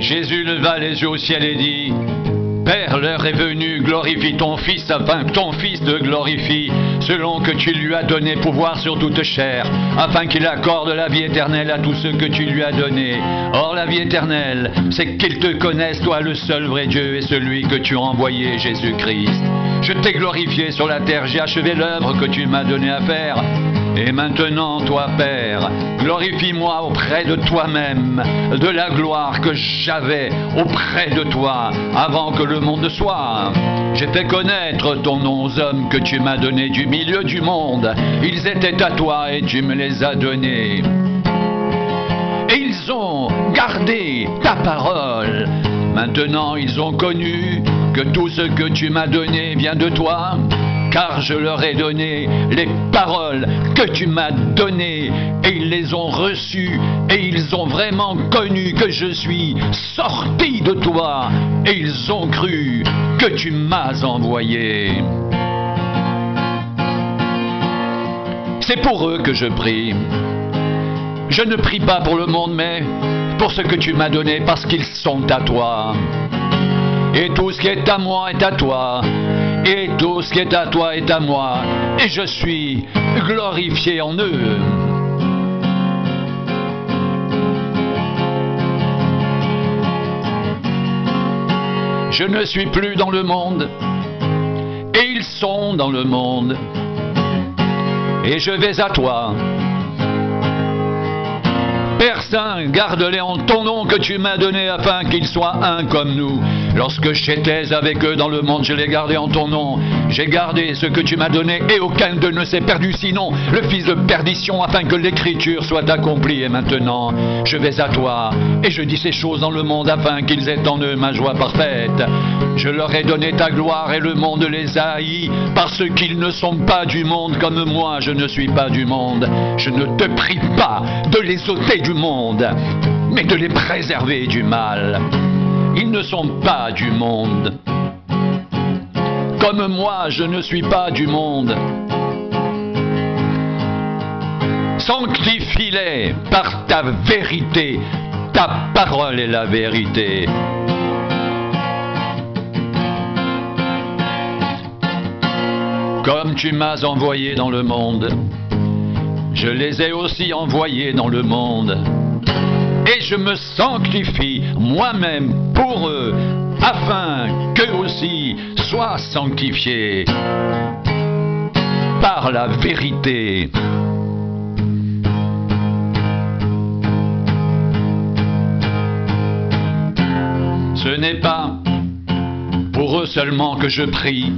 Jésus leva les yeux au ciel et dit: Père, l'heure est venue, glorifie ton Fils, afin que ton Fils te glorifie, selon que tu lui as donné pouvoir sur toute chair, afin qu'il accorde la vie éternelle à tous ceux que tu lui as donnés. Or la vie éternelle, c'est qu'ils te connaissent, toi le seul vrai Dieu, et celui que tu as envoyé, Jésus-Christ. Je t'ai glorifié sur la terre, j'ai achevé l'œuvre que tu m'as donnée à faire. Et maintenant, toi, Père, glorifie-moi auprès de toi-même, de la gloire que j'avais auprès de toi, avant que le monde soit. J'ai fait connaître ton nom aux hommes que tu m'as donnés du milieu du monde. Ils étaient à toi et tu me les as donnés. Et ils ont gardé ta parole. Maintenant, ils ont connu que tout ce que tu m'as donné vient de toi. Car je leur ai donné les paroles que tu m'as données, et ils les ont reçues, et ils ont vraiment connu que je suis sorti de toi, et ils ont cru que tu m'as envoyé. C'est pour eux que je prie. Je ne prie pas pour le monde, mais pour ce que tu m'as donné, parce qu'ils sont à toi. Et tout ce qui est à moi est à toi. Et tout ce qui est à toi est à moi. Et je suis glorifié en eux. Je ne suis plus dans le monde. Et ils sont dans le monde. Et je vais à toi. Père Saint, garde-les en ton nom que tu m'as donné afin qu'ils soient un comme nous. Lorsque j'étais avec eux dans le monde, je les gardais en ton nom. J'ai gardé ce que tu m'as donné et aucun d'eux ne s'est perdu, sinon le fils de perdition, afin que l'écriture soit accomplie. Et maintenant, je vais à toi et je dis ces choses dans le monde afin qu'ils aient en eux ma joie parfaite. Je leur ai donné ta gloire et le monde les a haïs parce qu'ils ne sont pas du monde comme moi, je ne suis pas du monde. Je ne te prie pas de les ôter du monde, mais de les préserver du mal. Ils ne sont pas du monde. Comme moi, je ne suis pas du monde. Sanctifie-les par ta vérité. Ta parole est la vérité. Comme tu m'as envoyé dans le monde, je les ai aussi envoyés dans le monde. Et je me sanctifie moi-même pour eux, afin qu'eux aussi soient sanctifiés par la vérité. Ce n'est pas pour eux seulement que je prie,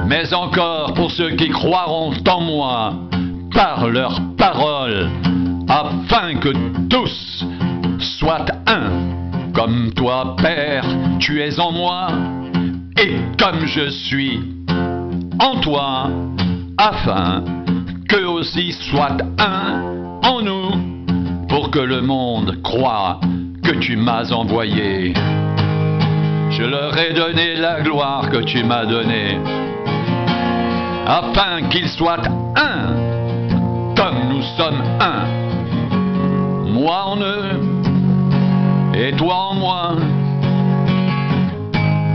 mais encore pour ceux qui croiront en moi par leur parole, afin que tous soient un, comme toi, Père, tu es en moi, et comme je suis en toi, afin qu'eux aussi soient un en nous, pour que le monde croie que tu m'as envoyé. Je leur ai donné la gloire que tu m'as donnée, afin qu'ils soient un, comme nous sommes un. Moi en eux, et toi en moi,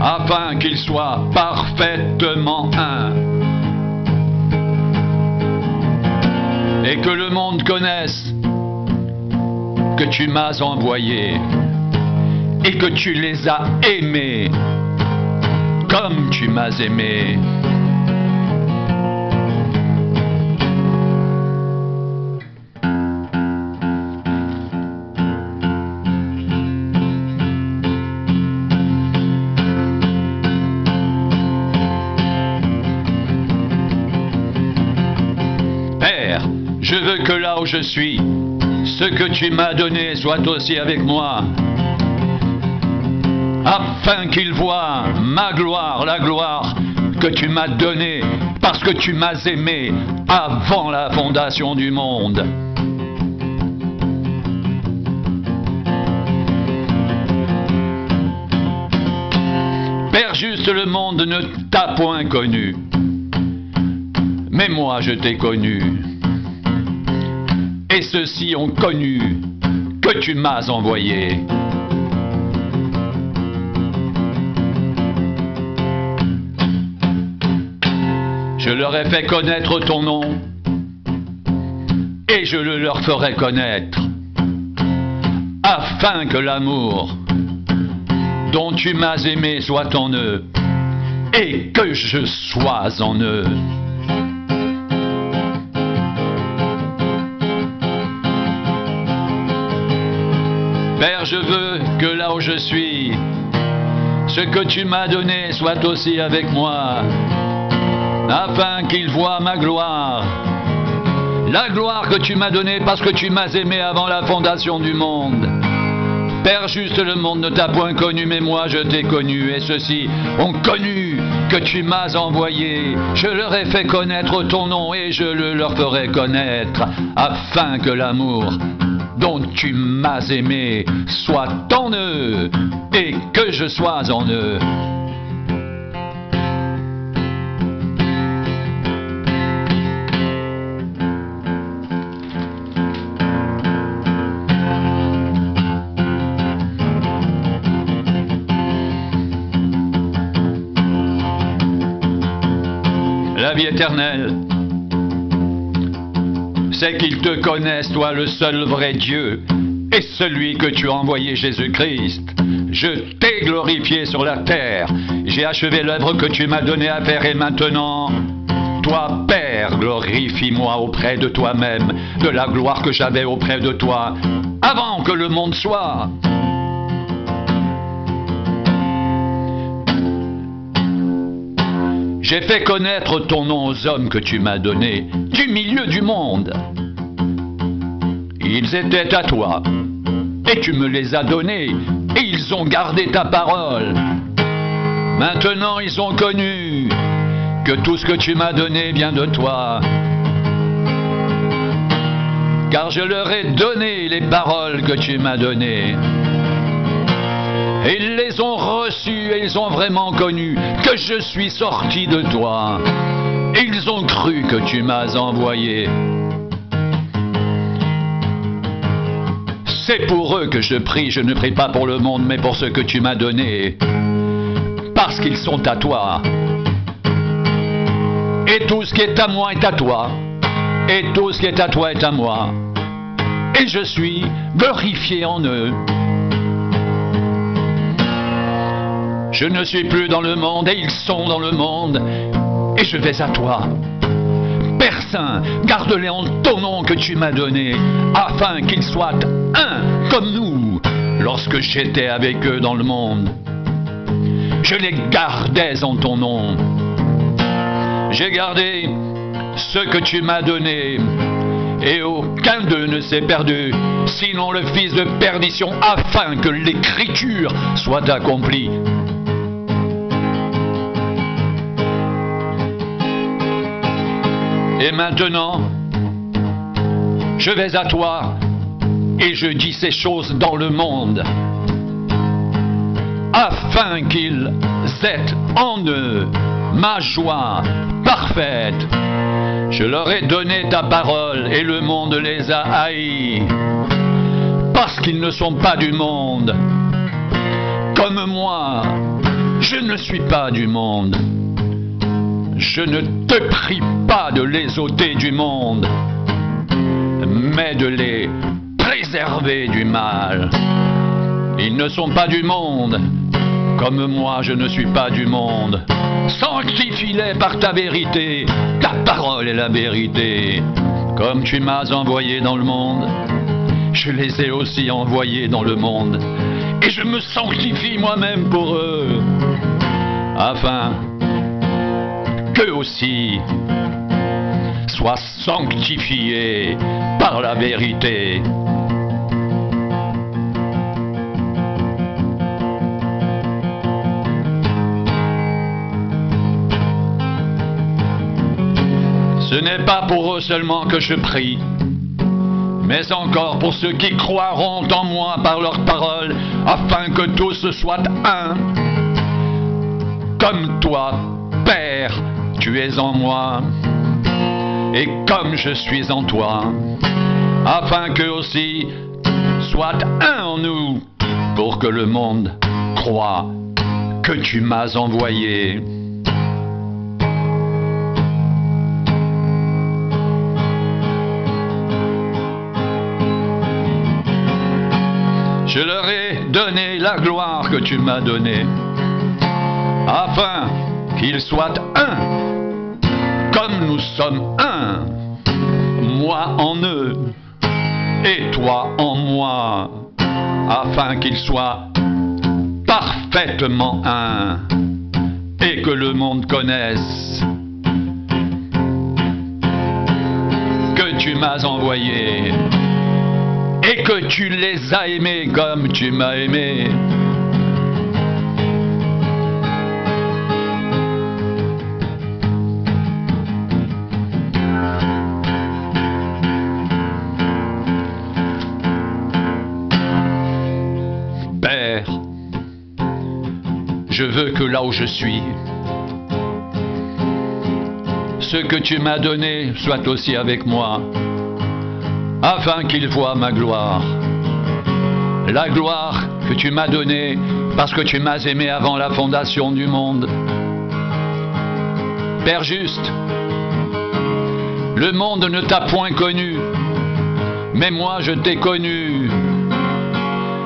afin qu'ils soient parfaitement un. Et que le monde connaisse que tu m'as envoyé, et que tu les as aimés, comme tu m'as aimé. Je veux que là où je suis, ce que tu m'as donné soit aussi avec moi, afin qu'ils voient ma gloire, la gloire que tu m'as donnée, parce que tu m'as aimé avant la fondation du monde. Père juste, le monde ne t'a point connu, mais moi je t'ai connu. Et ceux-ci ont connu que tu m'as envoyé. Je leur ai fait connaître ton nom, et je le leur ferai connaître, afin que l'amour dont tu m'as aimé soit en eux, et que je sois en eux. Père, je veux que là où je suis, ce que tu m'as donné soit aussi avec moi, afin qu'ils voient ma gloire, la gloire que tu m'as donnée parce que tu m'as aimé avant la fondation du monde. Père juste, le monde ne t'a point connu, mais moi je t'ai connu, et ceux-ci ont connu que tu m'as envoyé. Je leur ai fait connaître ton nom, et je le leur ferai connaître, afin que l'amour dont tu m'as aimé soit en eux, et que je sois en eux. La vie éternelle, c'est qu'ils te connaissent, toi le seul vrai Dieu, et celui que tu as envoyé, Jésus-Christ. Je t'ai glorifié sur la terre, j'ai achevé l'œuvre que tu m'as donnée à faire, et maintenant, toi, Père, glorifie-moi auprès de toi-même, de la gloire que j'avais auprès de toi, avant que le monde soit. J'ai fait connaître ton nom aux hommes que tu m'as donnés du milieu du monde. Ils étaient à toi, et tu me les as donnés, et ils ont gardé ta parole. Maintenant ils ont connu que tout ce que tu m'as donné vient de toi. Car je leur ai donné les paroles que tu m'as données. Et ils les ont reçus et ils ont vraiment connu que je suis sorti de toi. Et ils ont cru que tu m'as envoyé. C'est pour eux que je prie, je ne prie pas pour le monde, mais pour ceux que tu m'as donnés. Parce qu'ils sont à toi. Et tout ce qui est à moi est à toi. Et tout ce qui est à toi est à moi. Et je suis glorifié en eux. Je ne suis plus dans le monde et ils sont dans le monde. Et je vais à toi. Père Saint, garde-les en ton nom que tu m'as donné, afin qu'ils soient un comme nous, lorsque j'étais avec eux dans le monde. Je les gardais en ton nom. J'ai gardé ce que tu m'as donné, et aucun d'eux ne s'est perdu, sinon le fils de perdition, afin que l'écriture soit accomplie. Et maintenant, je vais à toi et je dis ces choses dans le monde, afin qu'ils aient en eux ma joie parfaite. Je leur ai donné ta parole et le monde les a haïs, parce qu'ils ne sont pas du monde. Comme moi, je ne suis pas du monde. Je ne te prie pas de les ôter du monde, mais de les préserver du mal. Ils ne sont pas du monde, comme moi je ne suis pas du monde. Sanctifie-les par ta vérité, ta parole est la vérité. Comme tu m'as envoyé dans le monde, je les ai aussi envoyés dans le monde. Et je me sanctifie moi-même pour eux, afin qu'eux aussi soient sanctifiés par la vérité. Ce n'est pas pour eux seulement que je prie, mais encore pour ceux qui croiront en moi par leurs paroles, afin que tous soient un, comme toi, Père, tu es en moi, et comme je suis en toi, afin qu'eux aussi soient un en nous, pour que le monde croie que tu m'as envoyé. Je leur ai donné la gloire que tu m'as donnée, afin qu'ils soient un, comme nous sommes un, moi en eux et toi en moi, afin qu'ils soient parfaitement un, et que le monde connaisse que tu m'as envoyé et que tu les as aimés comme tu m'as aimé. Père, je veux que là où je suis, ce que tu m'as donné soit aussi avec moi, afin qu'ils voient ma gloire. La gloire que tu m'as donnée parce que tu m'as aimé avant la fondation du monde. Père juste, le monde ne t'a point connu, mais moi je t'ai connu,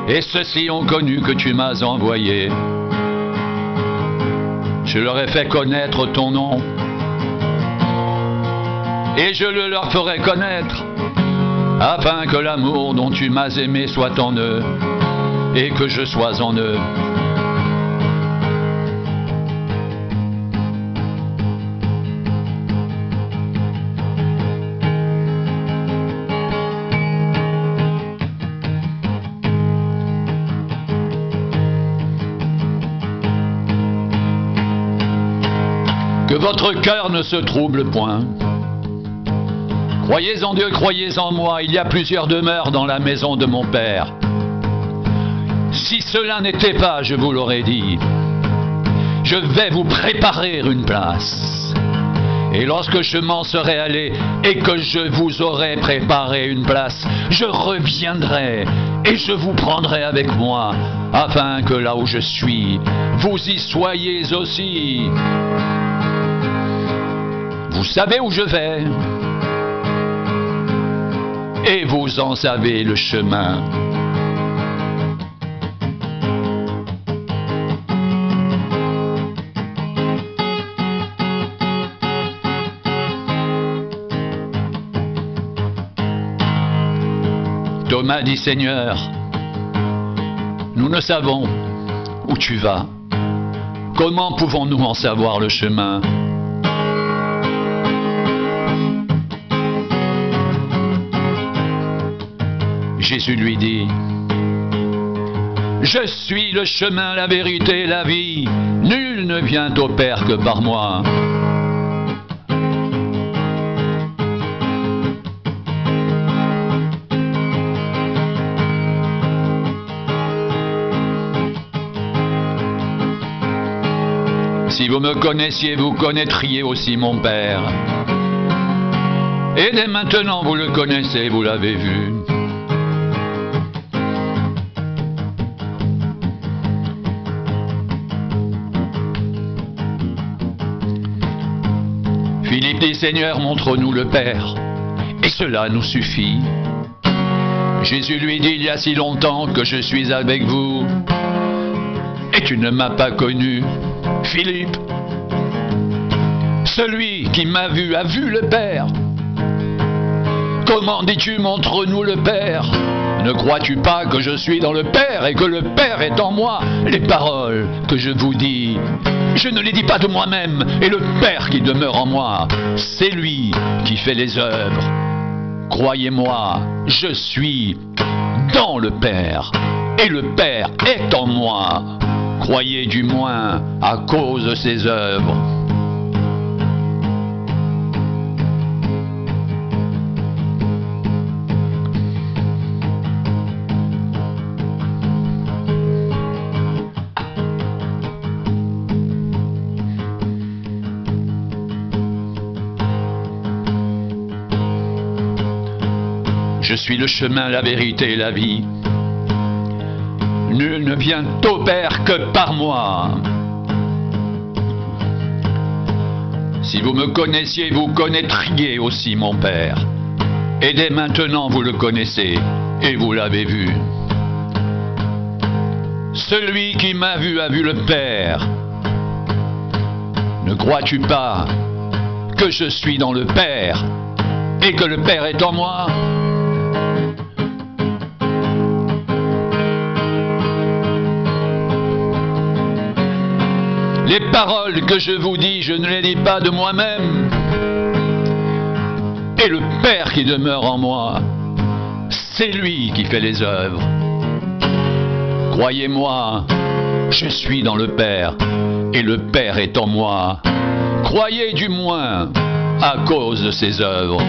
et ceux-ci ont connu que tu m'as envoyé. Je leur ai fait connaître ton nom, et je le leur ferai connaître, afin que l'amour dont tu m'as aimé soit en eux, et que je sois en eux. Que votre cœur ne se trouble point. Croyez en Dieu, croyez en moi, il y a plusieurs demeures dans la maison de mon Père. Si cela n'était pas, je vous l'aurais dit, je vais vous préparer une place. Et lorsque je m'en serai allé et que je vous aurai préparé une place, je reviendrai et je vous prendrai avec moi, afin que là où je suis, vous y soyez aussi. Vous savez où je vais, et vous en savez le chemin. Thomas dit: Seigneur, nous ne savons où tu vas. Comment pouvons-nous en savoir le chemin? Jésus lui dit: je suis le chemin, la vérité et la vie. Nul ne vient au Père que par moi. Si vous me connaissiez, vous connaîtriez aussi mon Père. Et dès maintenant, vous le connaissez, vous l'avez vu. Philippe dit: Seigneur, montre-nous le Père, et cela nous suffit. Jésus lui dit: il y a si longtemps que je suis avec vous, et tu ne m'as pas connu. Philippe, celui qui m'a vu a vu le Père. Comment dis-tu: montre-nous le Père? Ne crois-tu pas que je suis dans le Père et que le Père est en moi? Les paroles que je vous dis, je ne les dis pas de moi-même, et le Père qui demeure en moi, c'est lui qui fait les œuvres. Croyez-moi, je suis dans le Père, et le Père est en moi. Croyez du moins à cause de ses œuvres. Je suis le chemin, la vérité et la vie. Nul ne vient au Père que par moi. Si vous me connaissiez, vous connaîtriez aussi mon Père. Et dès maintenant, vous le connaissez et vous l'avez vu. Celui qui m'a vu a vu le Père. Ne crois-tu pas que je suis dans le Père et que le Père est en moi? Les paroles que je vous dis, je ne les dis pas de moi-même. Et le Père qui demeure en moi, c'est lui qui fait les œuvres. Croyez-moi, je suis dans le Père, et le Père est en moi. Croyez du moins à cause de ses œuvres.